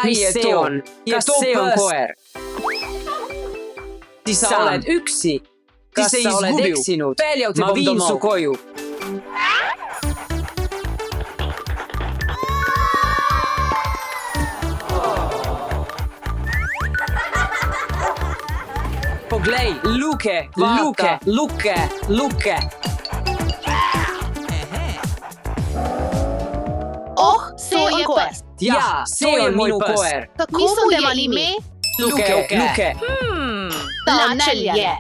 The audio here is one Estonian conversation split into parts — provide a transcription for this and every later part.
Mis se on? Kas se on koer? Sä olet yksi. Kas sä olet eksinut? Mä viin su koju. Poglej, luke, luke. Oh, se on koer. Jaa, se on minun koer. Missä on tema nimi? Luke. Tää on 4.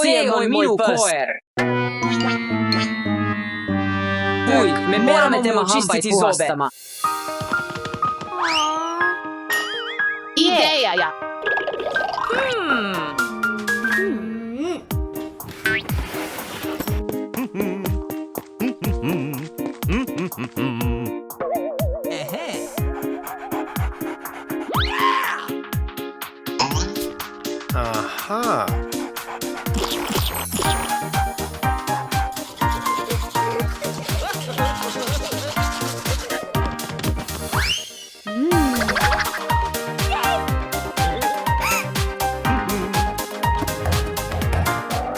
Se on minun koer. Puik, me peame tema hampaita puhastamaan. Idea. Aha.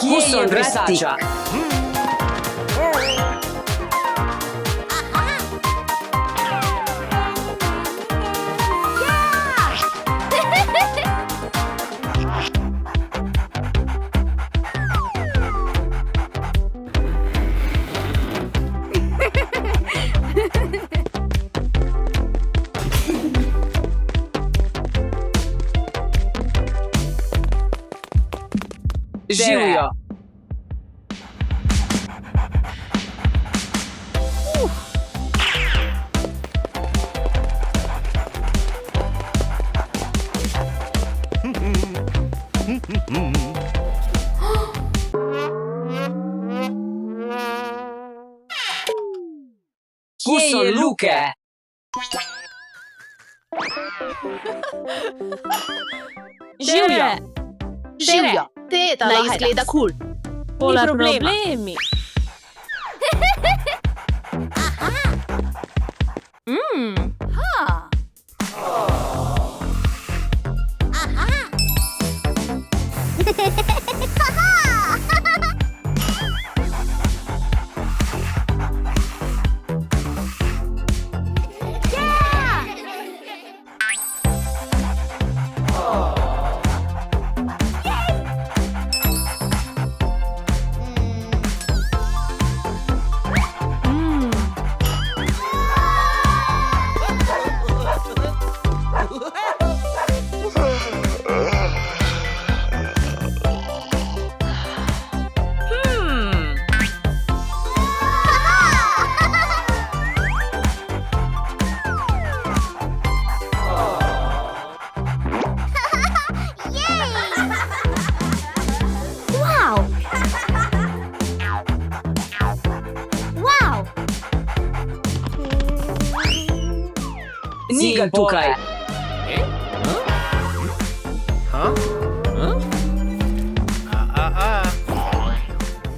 Kus on rätti? Živjo. Kus on luke? Živjo. Teeta la izgleda cool. Pole problemi. Niiga tukaj.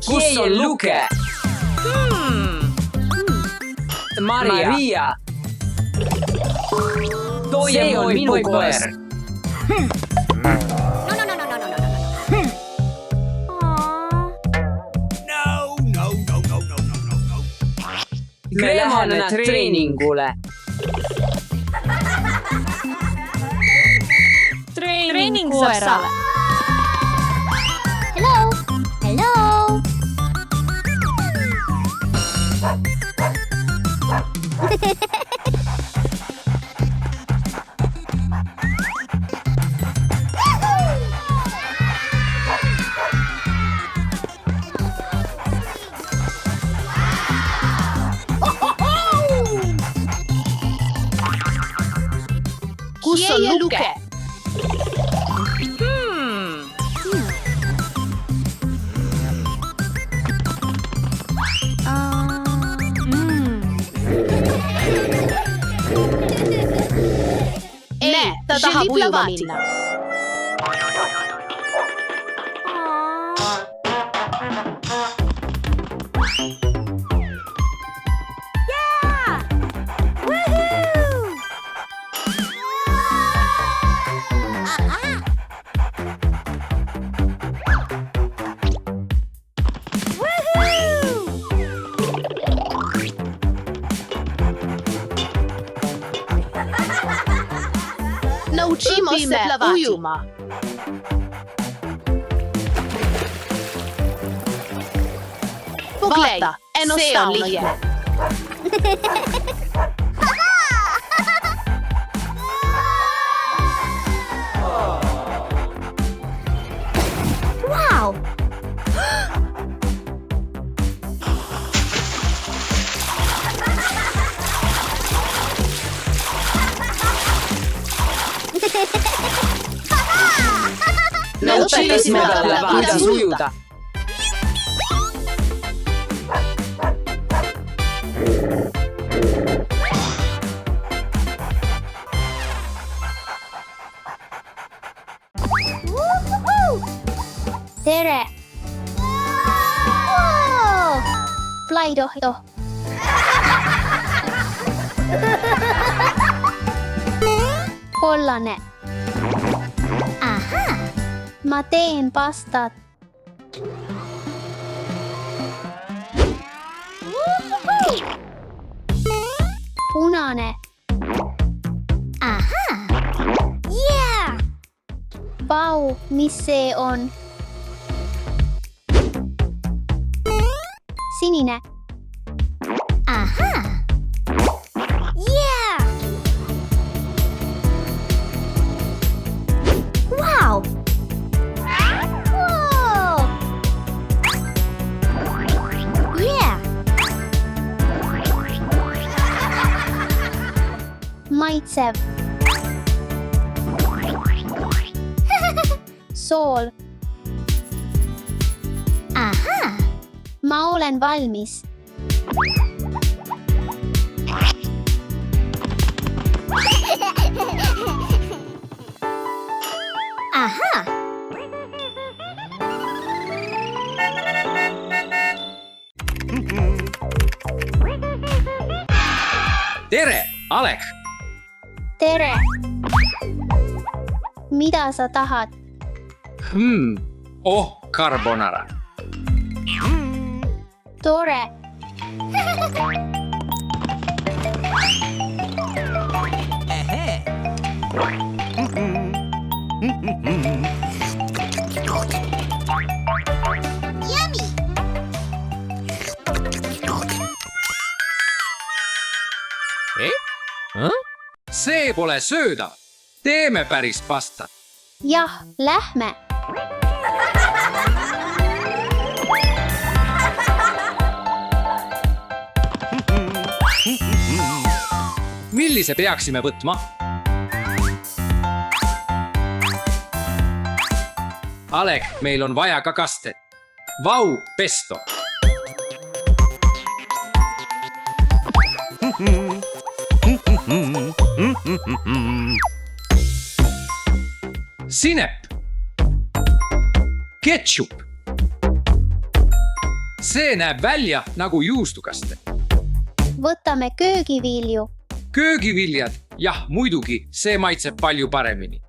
Kus on luke? Maria. Toi on minun koer. Me lähdemme treeningule. Training koiralle. Hello. Teie luge. Ei, ta tahab ujuma minna. Naučimo se plavati. Ujuma. Poglej, enostavno je. Wow! Naučili smo ga plavati ujuda. Tere! Wow! Play-Doh. Kollane. Aha! Ma teen pastat. Punane. Aha! Yeah! Vau, mis see on? Sinine. Aha! Yeah! Wow! Whoa! Yeah! Maitsev. Sool. Aha! Ma olen valmis. Aha! Tere, Alek! Tere! Mida sa tahad? Oh, carbonara. Tore! See pole söödav. Teeme päris pastat. Jah, lähme! Millise peaksime võtma? Alek, meil on vaja ka kastet. Vau, pesto. Sinep. Ketšup. See näeb välja nagu juustukaste. Võtame köögivilju. Köögiviljad, jah, muidugi, see maitseb palju paremini.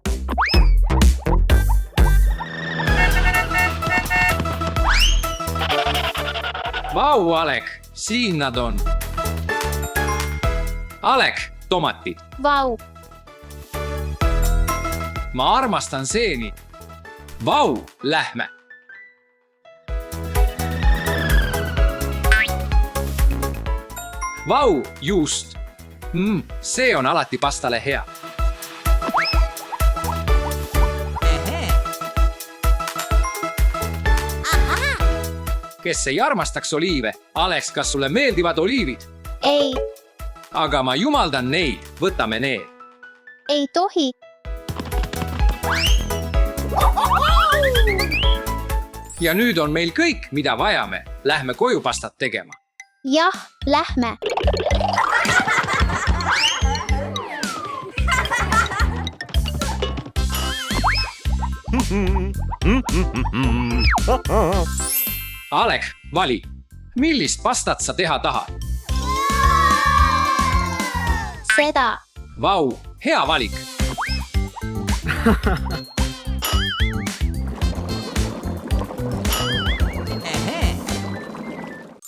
Vau, Alek, siin nad on. Alek, tomatid. Vau! Ma armastan seeni. Vau, lähme. Vau, juust. See on alati pastale hea. Kes ei armastaks oliive? Alex, kas sulle meeldivad oliivid? Ei, Aga ma jumaldan neid, võtame need. ei tohi. ja nüüd on meil kõik, mida vajame. Lähme koju pastat tegema. jah, lähme. Alek, vali. Millist pastat sa teha tahad? Seda. Vau, hea valik.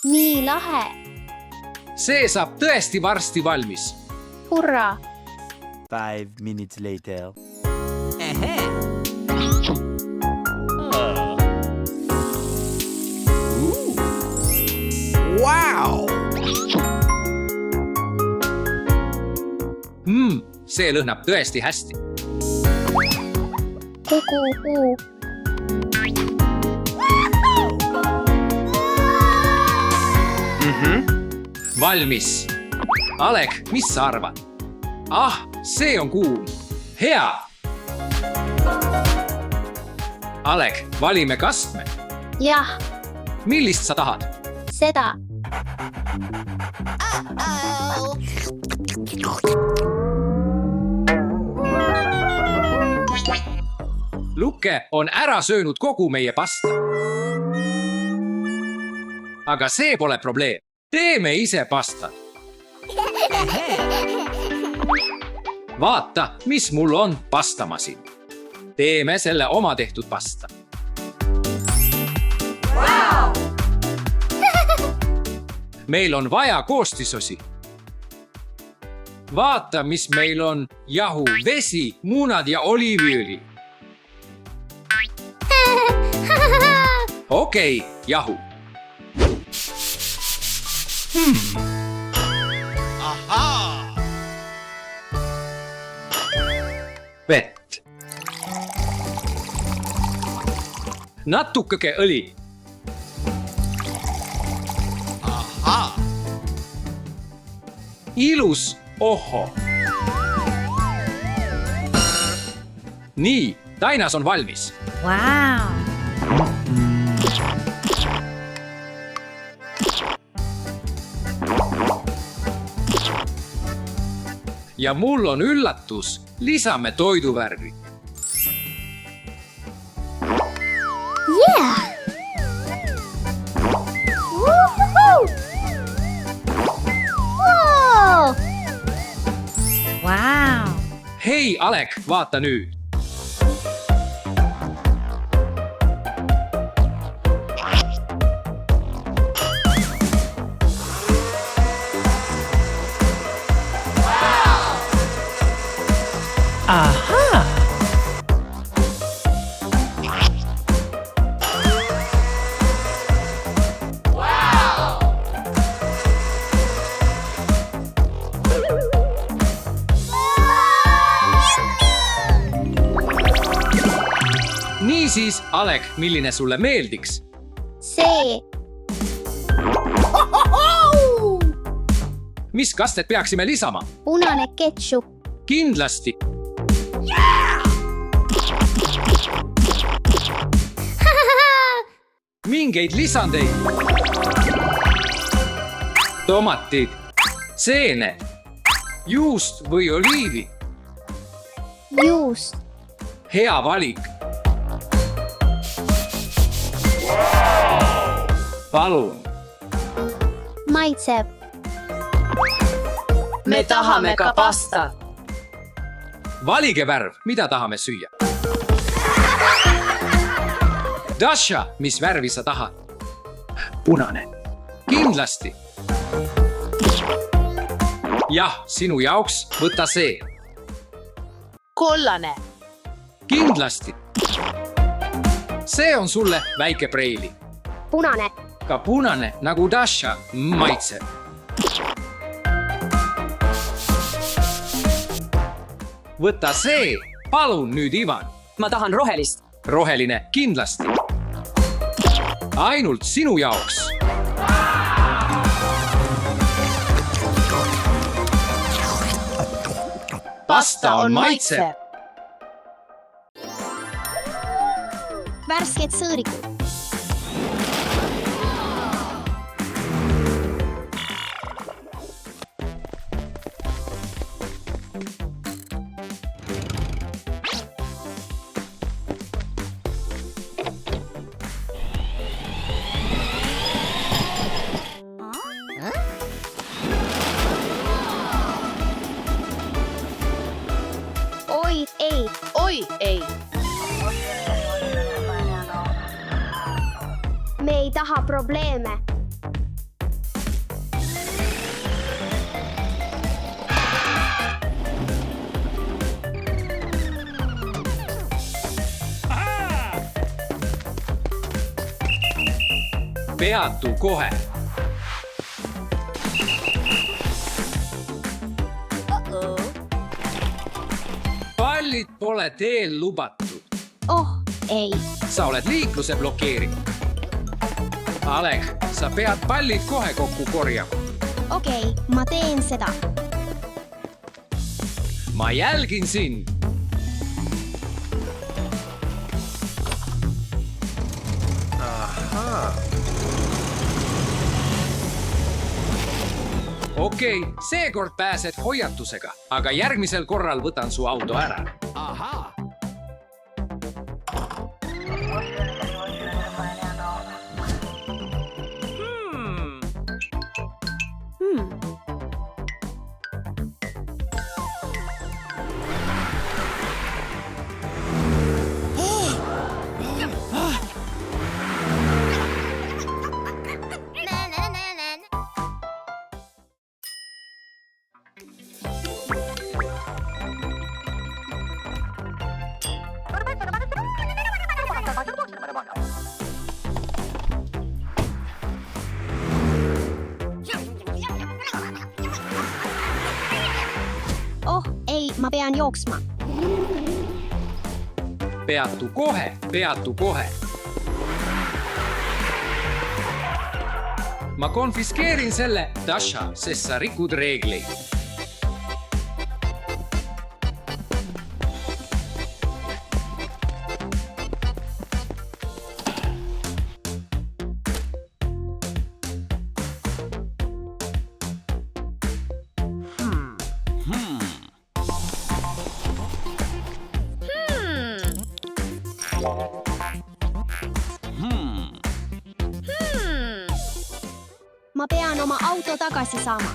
nii lahe. See saab tõesti varsti valmis. hurraa. 5 minutes later. Wow! See lõhnab tõesti hästi. Kuku. Valmis. Alek, mis sa arvad? Ah, see on kuum. Hea. Alek, valime kastme. jah, Millist sa tahad? seda. Luke on ära söönud kogu meie pasta. Aga see pole probleem. Teeme ise pasta. Vaata, mis mul on pastamasin. Teeme selle oma tehtud pasta. Meil on vaja koostisosi. Vaata, mis meil on. Jahu, vesi, munad ja oliiviõli. Okei, jahu. Vett. Natukene õli. Ilus oho. Nii, tainas on valmis. Ja mul on üllatus. Lisame toiduvärvi. Hei, Alek, vaata nüüd. Niisiis, Alek, milline sulle meeldiks? see. Mis kastet peaksime lisama? punane ketšup. Kindlasti. Mingeid lisandeid. Tomatid, seened, juust või oliivi. juust. Hea valik. Palun. maitseb. Me tahame ka pasta. Valige värv, mida tahame süüa. Dasha, mis värvi sa tahad? Punane. Kindlasti. Jah, sinu jaoks võta see. Kollane. Kindlasti. See on sulle väike preili. punane. Ka punane nagu Dasha maitseb. Võta see. Palun nüüd Ivan. Ma tahan rohelist. Roheline kindlasti. Ainult sinu jaoks. Pasta on maitsev. Värsked sõõrikud. Oi, ei. Oi, ei. Me ei taha probleeme. Peatu kohe. Pallid pole teel lubatud. Oh, ei. Sa oled liikluse blokeerinud. Alek, sa pead pallid kohe kokku korjama. Okei, ma teen seda. Ma jälgin sind. Ahaa. Okei, seekord pääsed hoiatusega, aga järgmisel korral võtan su auto ära. Oh, ei, ma pean jooksma. Peatu kohe, peatu kohe. Ma konfiskeerin selle, Dasha, sest sa rikud reegleid. Ma pean oma auto tagasi saama.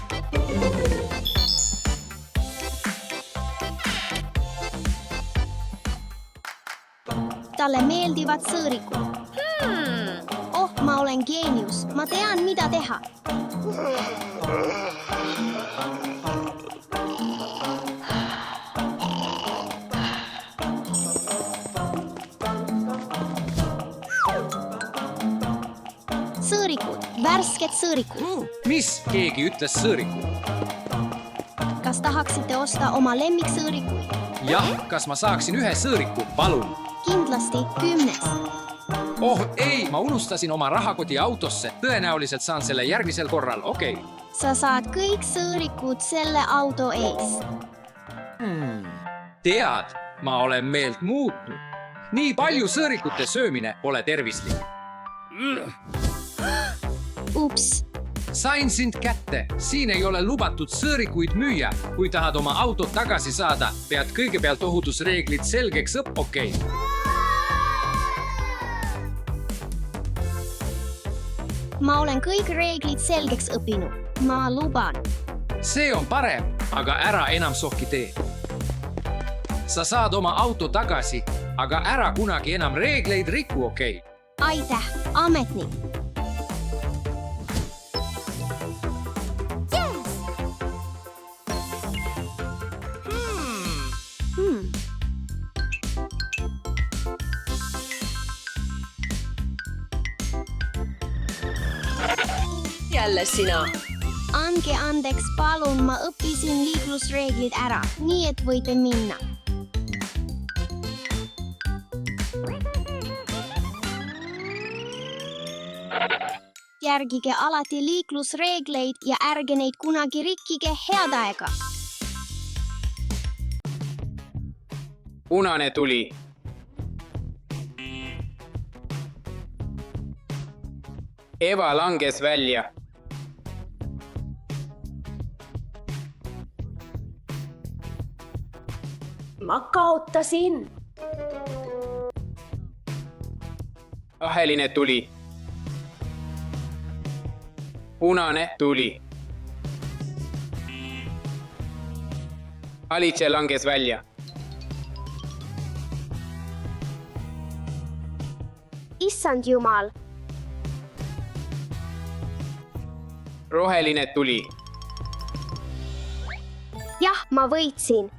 Talle meeldivad sõõrikud. Oh, ma olen geenius. Ma tean, mida teha. Sõõrikud, värsked sõõrikud. Mis keegi ütles sõõriku? Kas tahaksite osta oma lemmiksõõrikuid? Jah, kas ma saaksin ühe sõõriku, palun? Kindlasti 10. Oh ei, ma unustasin oma rahakoti autosse. Tõenäoliselt saan selle järgmisel korral, okei. Sa saad kõik sõõrikud selle auto ees. Tead, ma olen meelt muutnud. Nii palju sõõrikute söömine pole tervislik. Ups. Sain sind kätte. Siin ei ole lubatud sõõrikuid müüa. Kui tahad oma autot tagasi saada, pead kõigepealt ohutusreeglid selgeks okei. Ma olen kõik reeglid selgeks õppinud. Ma luban. See on parem, aga ära enam sohki tee. Sa saad oma auto tagasi, aga ära kunagi enam reegleid riku, okei. Aitäh, ametnik. Jälle sina. Andke andeks, palun, ma õppisin liiklusreeglid ära, nii et võite minna. Järgige alati liiklusreegleid ja ärge neid kunagi rikkige head aega. Punane tuli. Eva langes välja. Ma kaotasin. Aheline tuli. Punane tuli. Alice langes välja. Issand jumal. Roheline tuli. Jah, ma võitsin.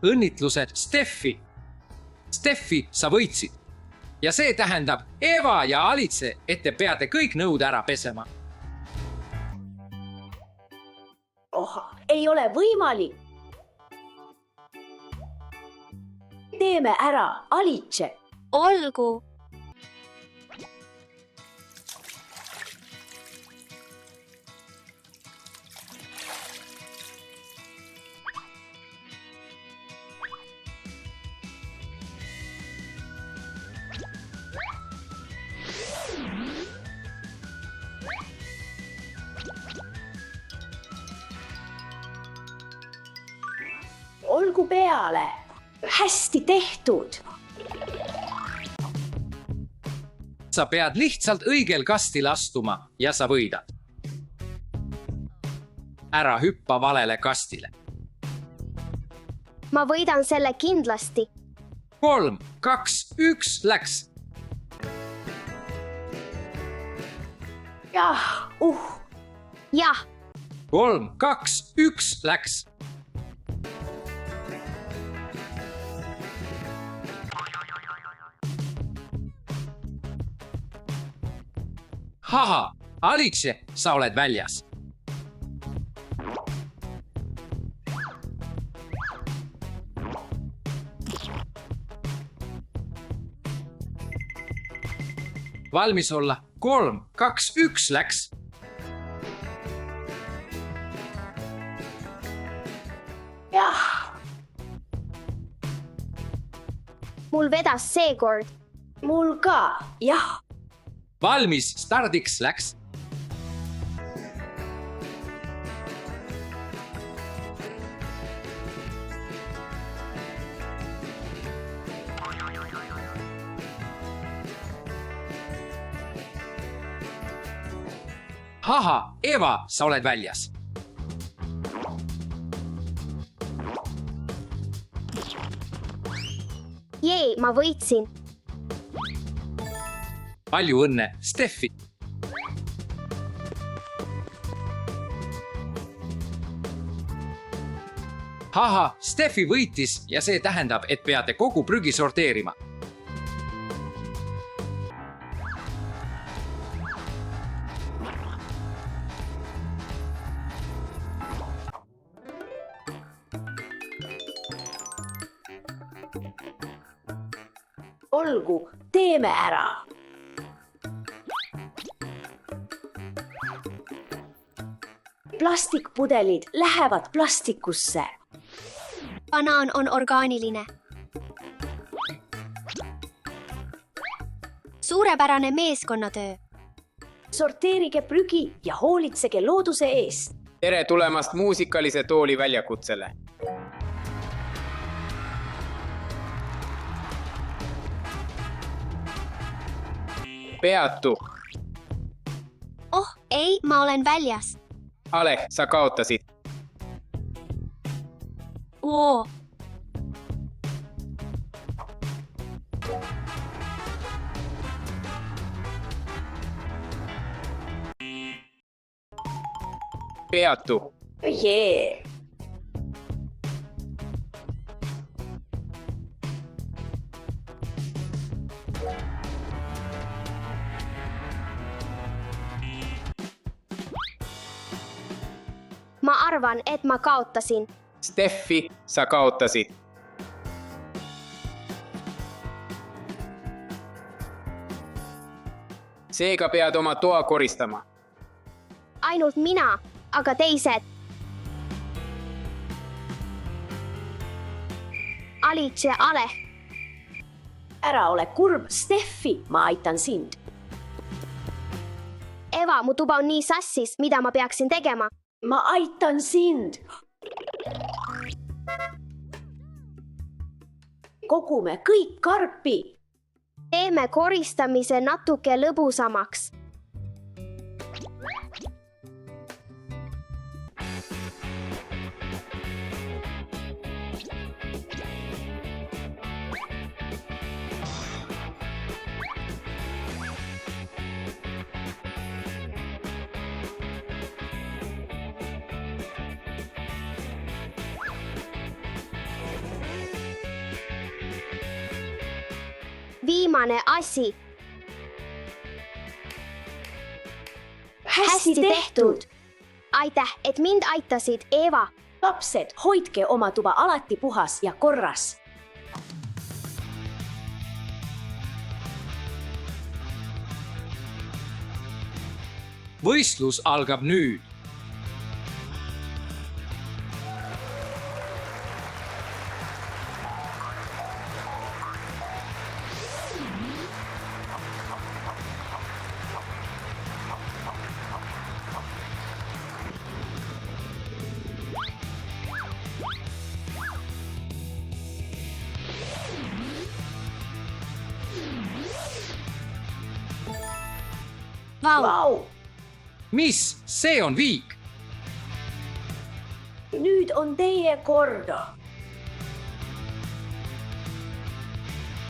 Õnnitlused Steffi. Steffi, sa võitsid. Ja see tähendab Eva ja Alice, et te peate kõik nõud ära pesema. Ei ole võimalik. Teeme ära, Alice. Olgu. Olgu peale. Hästi tehtud. Sa pead lihtsalt õigel kastil astuma ja sa võidad. Ära hüppa valele kastile. Ma võidan selle kindlasti. 3, 2, 1, läks. Jah, Jah, 3, 2, 1, läks. Haha, Alice, sa oled väljas. Valmis olla. 3, 2, 1, läks. jah. mul vedas seekord. Mul ka, jah. Valmis, stardiks läks. Haha, Eva, sa oled väljas. Jee, ma võitsin. Palju õnne, Steffi. Haha, Steffi võitis ja see tähendab, et peate kogu prügi sorteerima. Olgu, teeme ära. Plastikpudelid lähevad plastikusse. Banaan on orgaaniline. Suurepärane meeskonnatöö. Sorteerige prügi ja hoolitsege looduse eest. Tere tulemast muusikalise tooli väljakutsele. Peatu. Oh, ei, ma olen väljas. Ale, sa kaotasid. Oo. Peatu. Jee. Ma arvan, et ma kaotasin. Steffi, sa kaotasid. Seega pead oma toa koristama. Ainult mina, aga teised. Alice ja Ale. Ära ole kurb, Steffi, ma aitan sind. Eva, mu tuba on nii sassis, mida ma peaksin tegema? Ma aitan sind. Kogume kõik karpi. Teeme koristamise natuke lõbusamaks. Viimane asi. Hästi tehtud. Aitäh, et mind aitasid, Eva. Lapsed, hoidke oma tuba alati puhas ja korras. Võistlus algab nüüd. Vau! Mis? See on viik. Nüüd on teie korda.